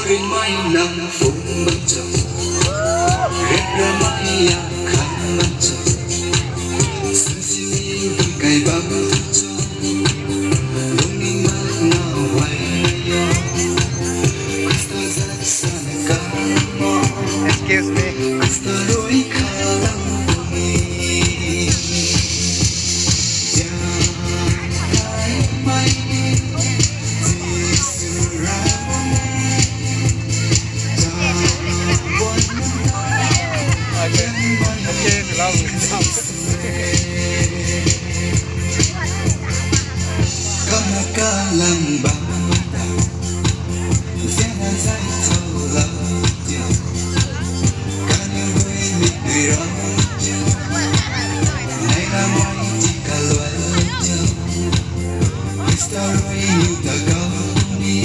cây mai nắng phố mất chồng ghét ra mai ya khai mất chồng sân si cài băng cho lung nghi ngát nào hoài yo Krista rất san cả mò Excuse me. Krista lối khá lắm Kalang banda, ziana zai thâu lâu tiêu, kanya vui mít người đó tiêu, này là mai chỉ cả loài tiêu, Krista rồi như ta cao đi,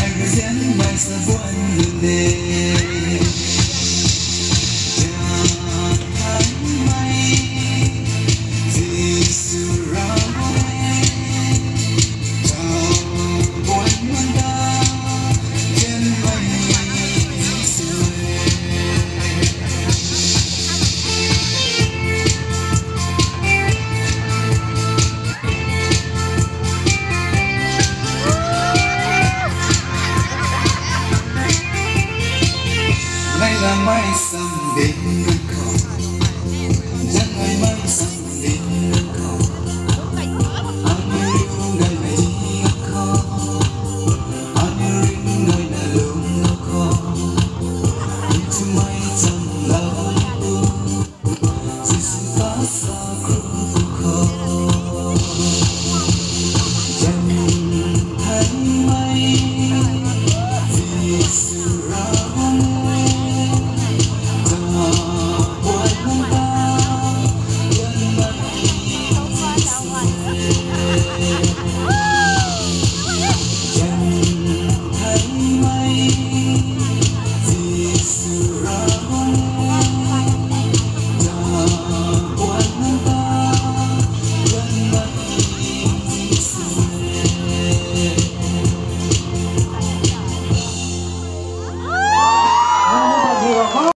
ai rồi zian mai sa buồn lên. Mai